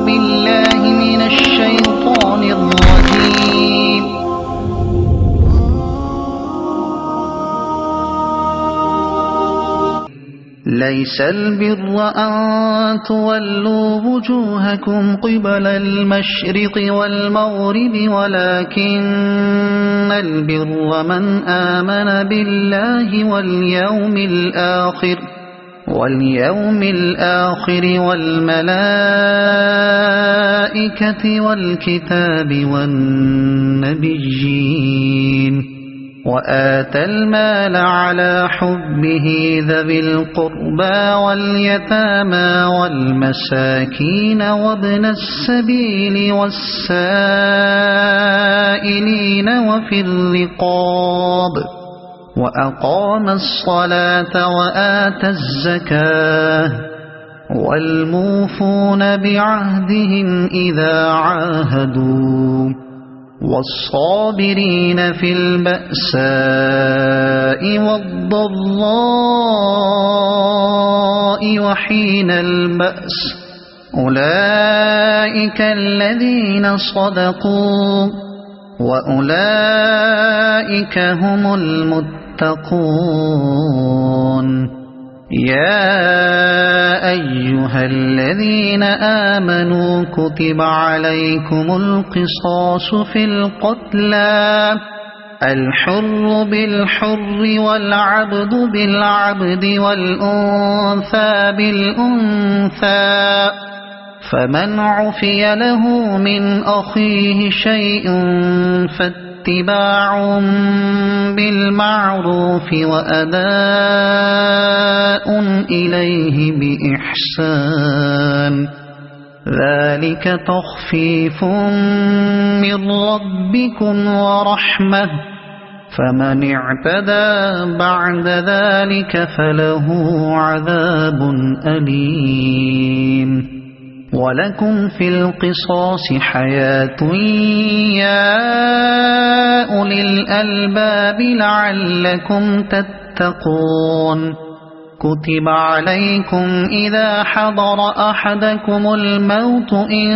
بالله من الشيطان الرجيم. ليس البر أن تولوا وجوهكم قبل المشرق والمغرب ولكن البر من آمن بالله واليوم الآخر والملائكة والكتاب والنبيين وآتى المال على حبه ذوي القربى واليتامى والمساكين وابن السبيل والسائلين وفي الرقاب وأقام الصلاة وآتى الزكاة والموفون بعهدهم إذا عاهدوا والصابرين في البأساء والضراء وحين البأس أولئك الذين صدقوا وأولئك هم المتقون. يا أيها الذين آمنوا كتب عليكم القصاص في القتلى الحر بالحر والعبد بالعبد والأنثى بالأنثى فمن عفي له من أخيه شيء فاتباع بالمعروف وأداء إليه بإحسان ذلك تخفيف من ربكم ورحمة فمن اعتدى بعد ذلك فله عذاب أليم. ولكم في القصاص حياة يا أولي الألباب لعلكم تتقون. كتب عليكم إذا حضر أحدكم الموت إن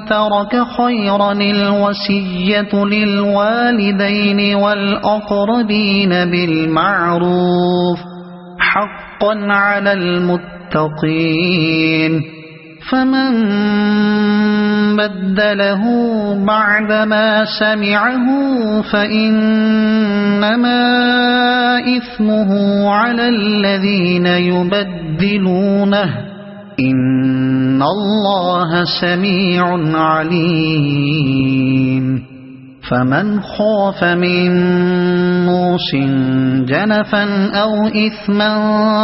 ترك خيرا الوصية للوالدين والأقربين بالمعروف حقا على المتقين. فمن بدله بعدما سمعه فإنما إثمه على الذين يبدلونه إن الله سميع عليم. فمن خاف من موص جنفا أو إثما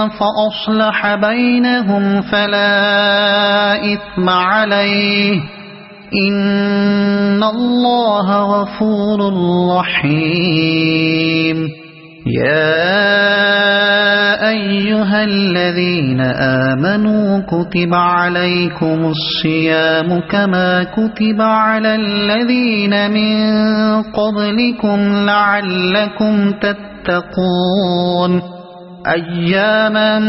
فأصلح بينهم فلا إثم عليه إن الله غفور رحيم. يا أيها الذين آمنوا كتب عليكم الصيام كما كتب على الذين من قبلكم لعلكم تتقون أياما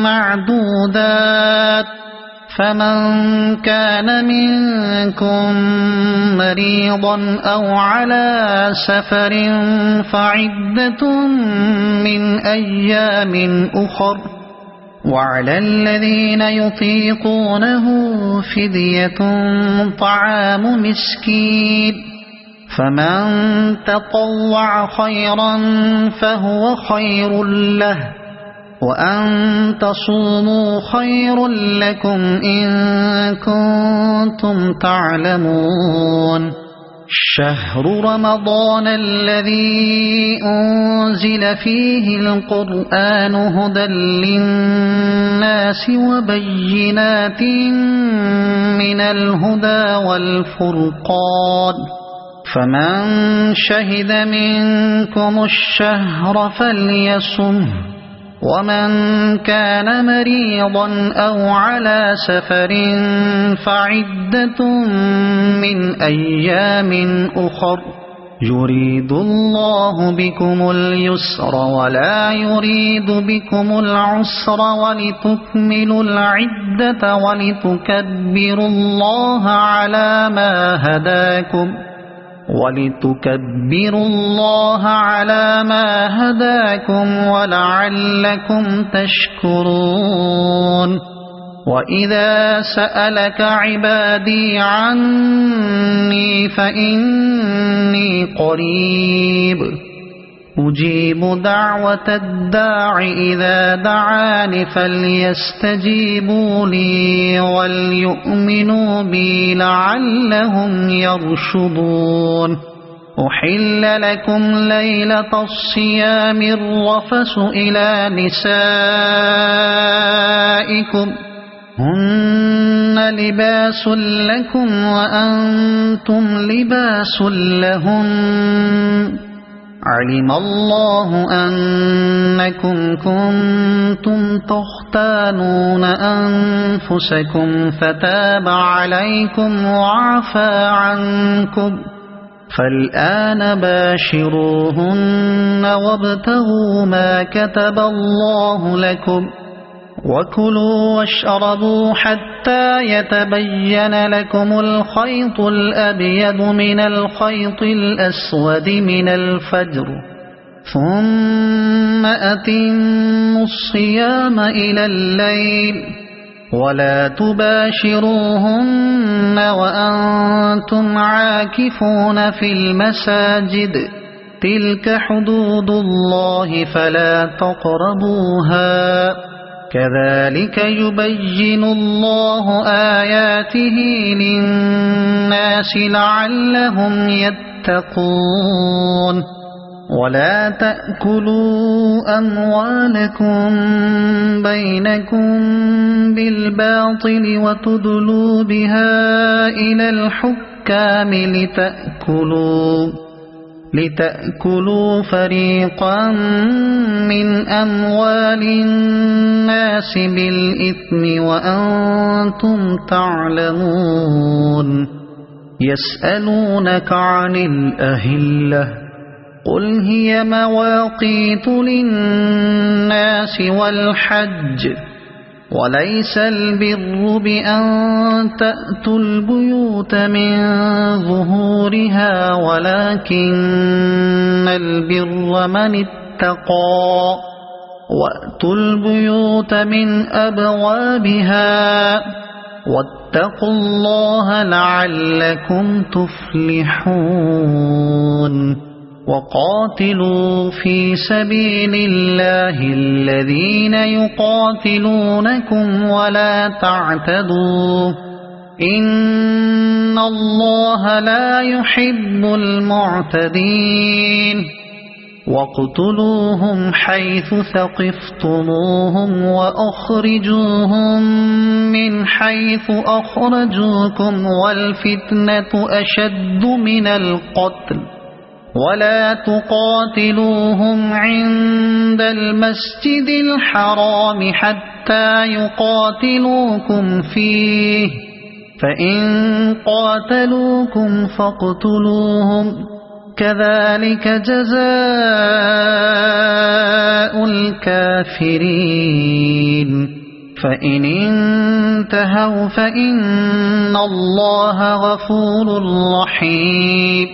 معدودات فمن كان منكم مريضا أو على سفر فعدة من أيام أخر وعلى الذين يطيقونه فدية طعام مسكين فمن تطوع خيرا فهو خير له وأن تصوموا خير لكم إن كنتم تعلمون. شهر رمضان الذي أنزل فيه القرآن هدى للناس وبينات من الهدى والفرقان فمن شهد منكم الشهر فليصمه ومن كان مريضا أو على سفر فعدة من أيام أخر يريد الله بكم اليسر ولا يريد بكم العسر ولتكملوا العدة ولتكبروا الله على ما هداكم ولعلكم تشكرون وإذا سألك عبادي عني فإني قريب أجيب دعوة الداع إذا دعان فليستجيبوا لي وليؤمنوا بي لعلهم يرشدون أحل لكم ليلة الصيام الرفث إلى نسائكم هن لباس لكم وأنتم لباس لهن علم الله أنكم كنتم تختانون أنفسكم فتاب عليكم وعفى عنكم فالآن باشروهن وابتغوا ما كتب الله لكم وكلوا واشربوا حتى يتبين لكم الخيط الأبيض من الخيط الأسود من الفجر ثم أتموا الصيام إلى الليل ولا تباشروهن وأنتم عاكفون في المساجد تلك حدود الله فلا تقربوها كذلك يبين الله آياته للناس لعلهم يتقون ولا تأكلوا أموالكم بينكم بالباطل وتدلوا بها إلى الحكام لتأكلوا فريقا من أموال الناس بالإثم وأنتم تعلمون يسألونك عن الأهلة قل هي مواقيت للناس والحج وليس البر بأن تأتوا البيوت من ظهورها ولكن البر من اتقى وأتوا البيوت من أبوابها واتقوا الله لعلكم تفلحون وقاتلوا في سبيل الله الذين يقاتلونكم ولا تعتدوا إن الله لا يحب المعتدين واقتلوهم حيث ثقفتموهم وأخرجوهم من حيث أخرجوكم والفتنة أشد من القتل ولا تقاتلوهم عند المسجد الحرام حتى يقاتلوكم فيه فإن قاتلوكم فاقتلوهم كذلك جزاء الكافرين فإن انتهوا فإن الله غفور رحيم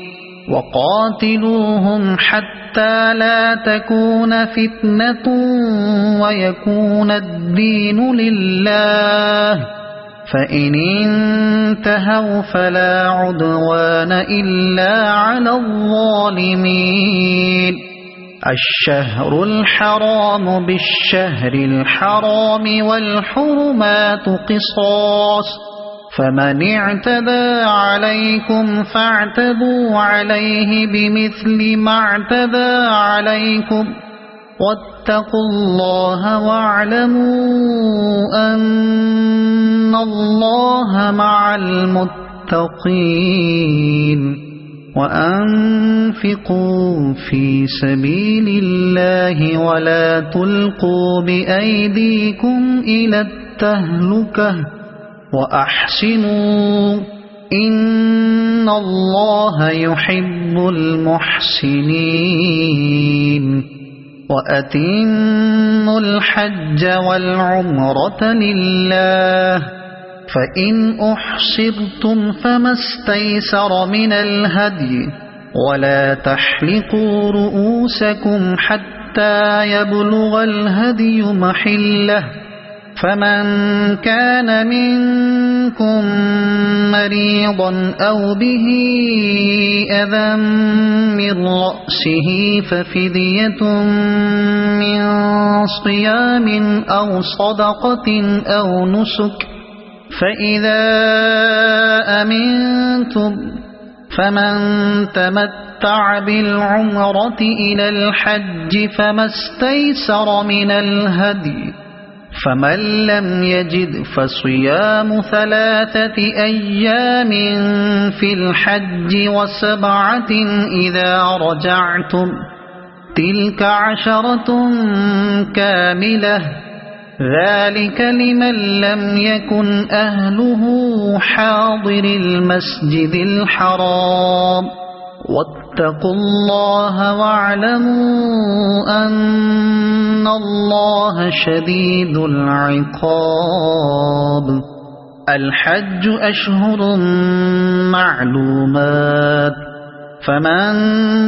وقاتلوهم حتى لا تكون فتنة ويكون الدين لله فإن انتهوا فلا عدوان إلا على الظالمين الشهر الحرام بالشهر الحرام والحرمات قصاص فمن اعتدى عليكم فاعتدوا عليه بمثل ما اعتدى عليكم واتقوا الله واعلموا أن الله مع المتقين وأنفقوا في سبيل الله ولا تلقوا بأيديكم إلى التهلكة وأحسنوا إن إن الله يحب المحسنين وأتموا الحج والعمرة لله فإن أحصرتم فما استيسر من الهدي ولا تحلقوا رؤوسكم حتى يبلغ الهدي محله فمن كان منكم مريضا أو به أذى من رأسه ففدية من صيام أو صدقة أو نسك فإذا أمنتم فمن تمتع بالعمرة إلى الحج فما استيسر من الهدي فمن لم يجد فصيام 3 أيام في الحج و7 إذا رجعتم تلك 10 كاملة ذلك لمن لم يكن أهله حاضر المسجد الحرام واتقوا الله واعلموا أن الله شديد العقاب الحج أشهر معلومات فمن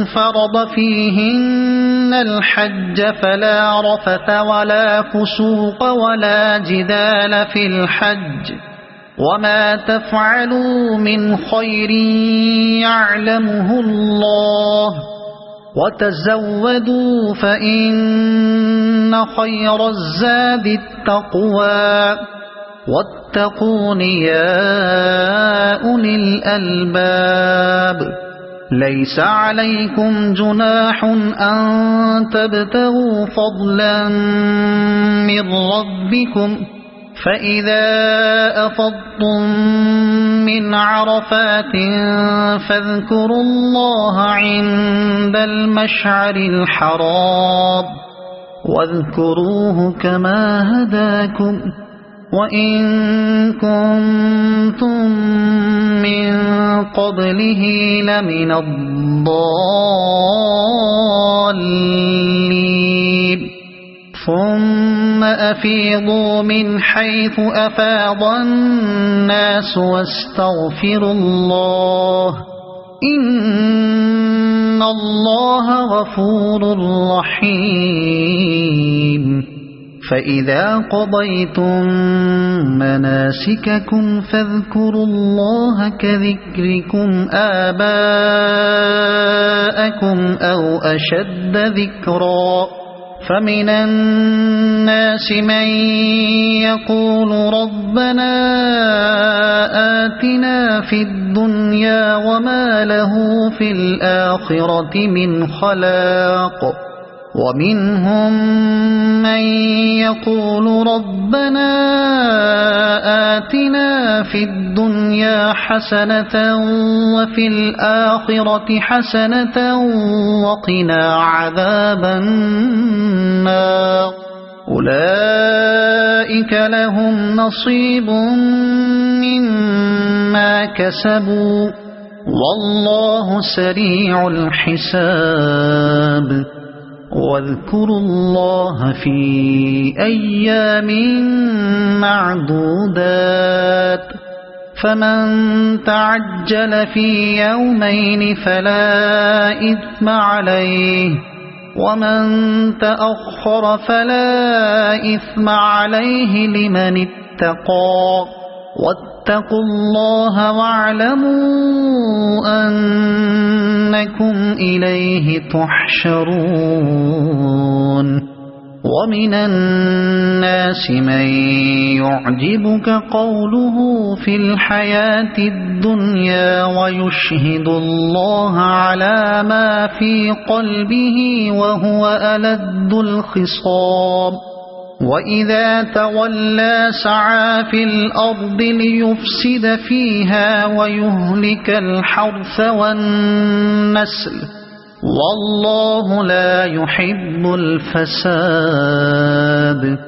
فرض فيهن الحج فلا رفث ولا فسوق ولا جدال في الحج وما تفعلوا من خير يعلمه الله وتزودوا فإن خير الزاد التقوى واتقون يا أولي الألباب ليس عليكم جناح أن تبتغوا فضلا من ربكم فإذا أفضتم من عرفات فاذكروا الله عند المشعر الحرام واذكروه كما هداكم وإن كنتم من قبله لمن الضالين ثم أفيضوا من حيث أفاض الناس واستغفروا الله إن الله غفور رحيم فإذا قضيتم مناسككم فاذكروا الله كذكركم آباءكم أو أشد ذكرا فمن الناس من يقول ربنا آتنا في الدنيا وما له في الآخرة من خلاق ومنهم من يقول ربنا آتنا في الدنيا حسنة وفي الآخرة حسنة وقنا عذاب النار أولئك لهم نصيب مما كسبوا والله سريع الحساب واذكروا الله في أيام معدودات فمن تعجل في يومين فلا إثم عليه ومن تأخر فلا إثم عليه لمن اتقى واتقوا الله واعلموا أنكم إليه تحشرون ومن الناس من يعجبك قوله في الحياة الدنيا ويشهد الله على ما في قلبه وهو ألد الخصام وإذا تولى سعى في الأرض ليفسد فيها ويهلك الحرث والنسل والله لا يحب الفساد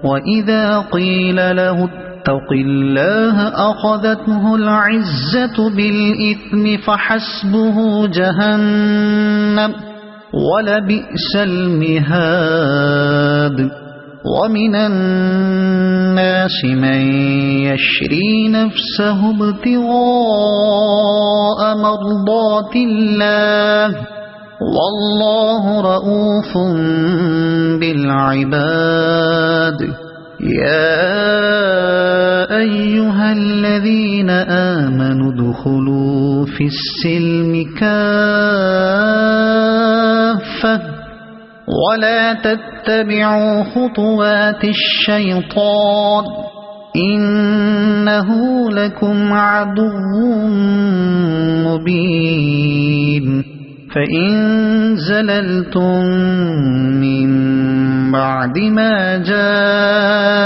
وإذا قيل له يتق الله أخذته العزة بالإثم فحسبه جهنم ولبئس المهاد ومن الناس من يشري نفسه ابتغاء مرضات الله والله رؤوف بالعباد يا أيها الذين آمنوا ادخلوا في السلم كافة ولا تتبعوا خطوات الشيطان إنه لكم عدو مبين فإن زللتم من بعد ما جاءتكم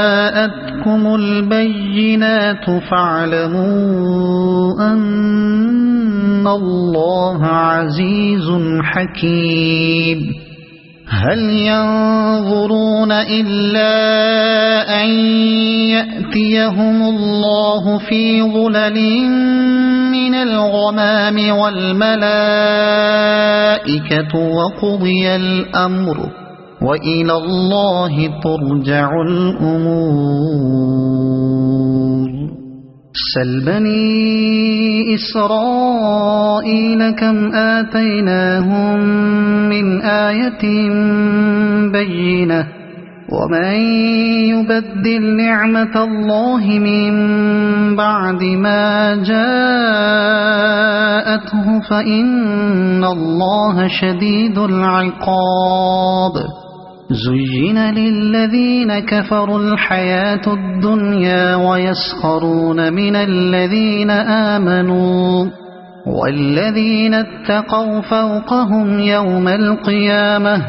البينات فاعلموا أن الله عزيز حكيم هل ينظرون إلا أن يأتيهم الله في ظلل من الغمام والملائكة وقضي الأمر وإلى الله ترجع الأمور سل بني إسرائيل كم آتيناهم من آية بينة ومن يبدل نعمة الله من بعد ما جاءته فإن الله شديد العقاب زين للذين كفروا الحياة الدنيا ويسخرون من الذين آمنوا والذين اتقوا فوقهم يوم القيامة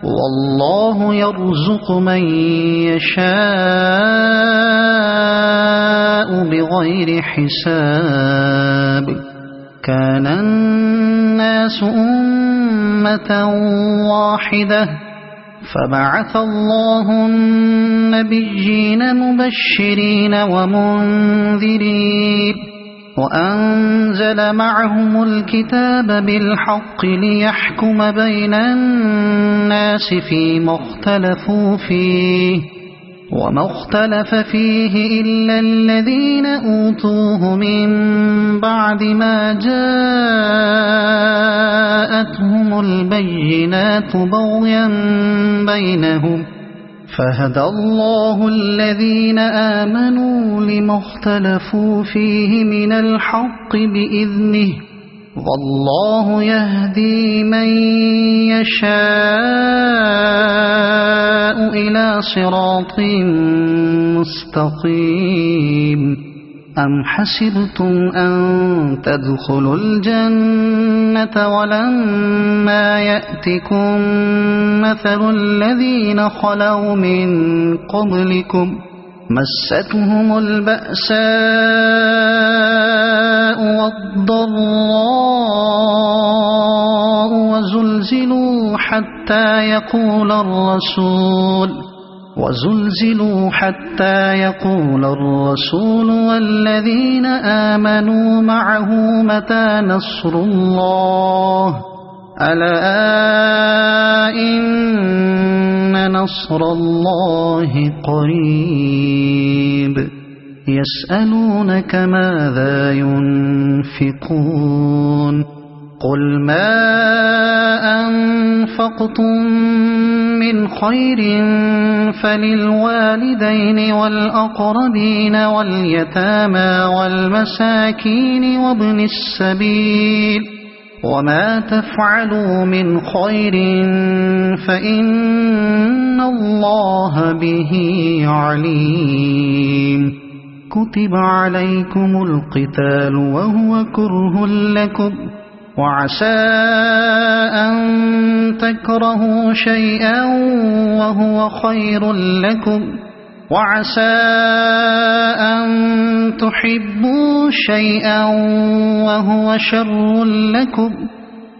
والله يرزق من يشاء بغير حساب كان الناس أمة واحدة فبعث الله النبيين مبشرين ومنذرين وأنزل معهم الكتاب بالحق ليحكم بين الناس فيما اختلفوا فيه وما اختلف فيه إلا الذين أوتوه من بعد ما جاءتهم البينات بغيا بينهم فهدى الله الذين آمنوا لما اختلفوا فيه من الحق بإذنه والله يهدي من يشاء إلى صراط مستقيم أم حسبتم أن تدخلوا الجنة ولما يأتكم مثل الذين خلوا من قبلكم مستهم البأساء والضراء وزلزلوا حتى يقول الرسول والذين آمنوا معه متى نصر الله ألا إن نصر الله قريب يسألونك ماذا ينفقون قل ما أنفقتم من خير فللوالدين والأقربين واليتامى والمساكين وابن السبيل وما تفعلوا من خير فإن الله به عليم كتب عليكم القتال وهو كره لكم وعسى أن تكرهوا شيئا وهو خير لكم وعسى أن تحبوا شيئا وهو شر لكم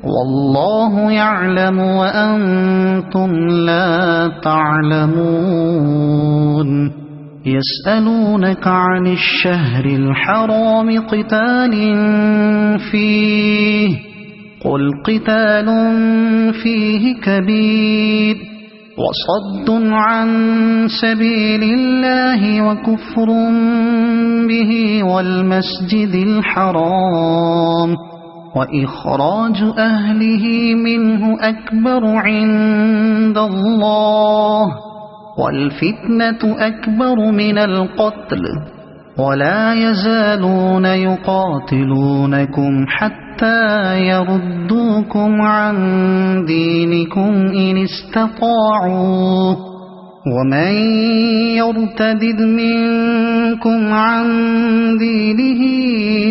والله يعلم وأنتم لا تعلمون يسألونك عن الشهر الحرام قتال فيه قل قتال فيه كبير وصد عن سبيل الله وكفر به والمسجد الحرام وإخراج أهله منه أكبر عند الله والفتنة أكبر من القتل ولا يزالون يقاتلونكم حتى يردوكم عن دينكم إن استطاعوا ومن يرتد منكم عن دينه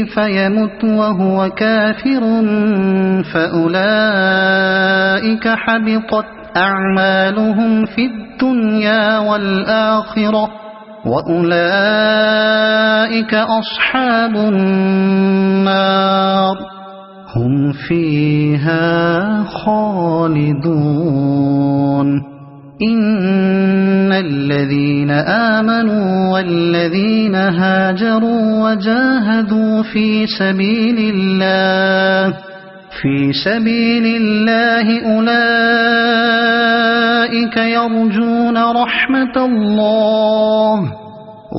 فيمت وهو كافر فأولئك حبطت أعمالهم في الدنيا والآخرة وأولئك أصحاب النار هم فيها خالدون إن الذين آمنوا والذين هاجروا وجاهدوا في سبيل الله أولئك يرجون رحمة الله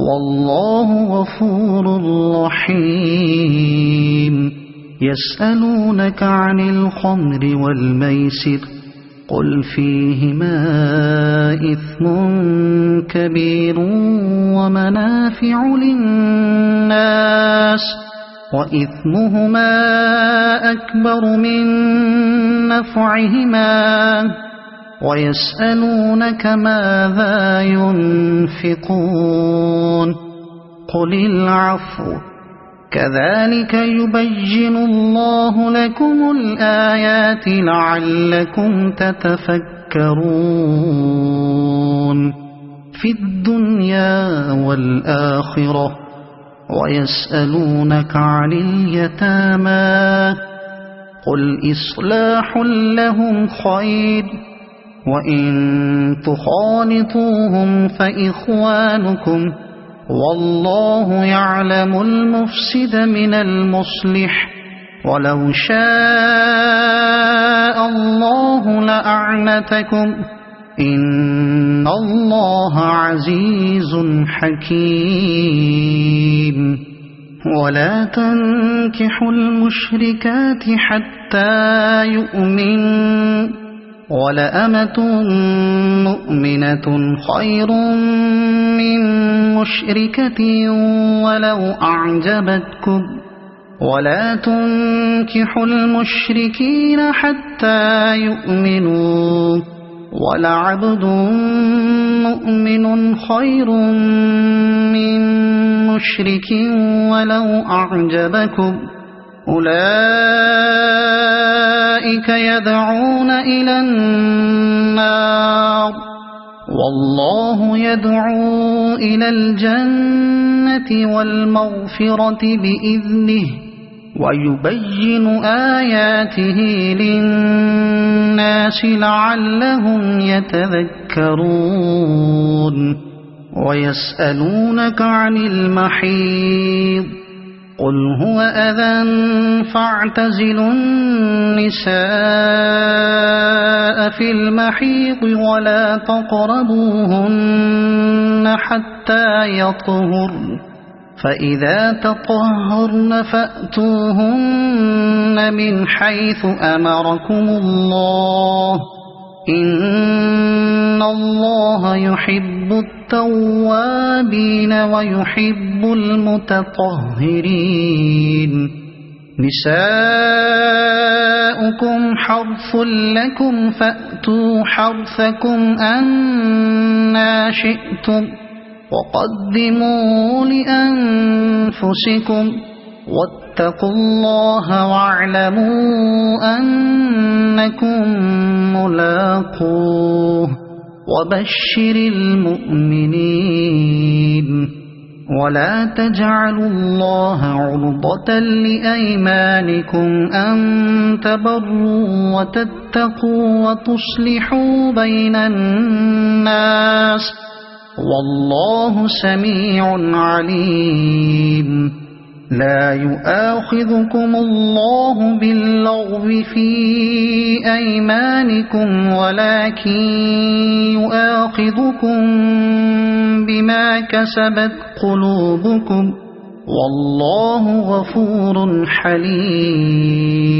والله غفور رحيم يسألونك عن الخمر والميسر قل فيهما إثم كبير ومنافع للناس وإثمهما أكبر من نفعهما ويسألونك ماذا ينفقون قل العفو كذلك يبين الله لكم الآيات لعلكم تتفكرون في الدنيا والآخرة ويسألونك عن اليتامى قل إصلاح لهم خير وإن تخالطوهم فإخوانكم والله يعلم المفسد من المصلح ولو شاء الله لأعنتكم إن الله عزيز حكيم ولا تنكحوا المشركات حتى يؤمنوا ولأمة مؤمنة خير من مشركة ولو أعجبتكم ولا تنكحوا المشركين حتى يؤمنوا ولعبد مؤمن خير من مشرك ولو أعجبكم أولئك يدعون إلى النار والله يدعو إلى الجنة والمغفرة بإذنه ويبين آياته للناس لعلهم يتذكرون ويسألونك عن المحيض قل هو أذى فاعتزلوا النساء في المحيض ولا تقربوهن حتى يطهرن فإذا تطهرن فأتوهن من حيث أمركم الله إن الله يحب التوابين ويحب المتطهرين نساؤكم حرث لكم فأتوا حرثكم أنى شئتم وقدموا لأنفسكم واتقوا الله واعلموا أنكم ملاقوه وبشر المؤمنين ولا تجعلوا الله عرضة لأيمانكم أن تبروا وتتقوا وتصلحوا بين الناس والله سميع عليم. لا يؤاخذكم الله باللغو في أيمانكم ولكن يؤاخذكم بما كسبت قلوبكم والله غفور حليم.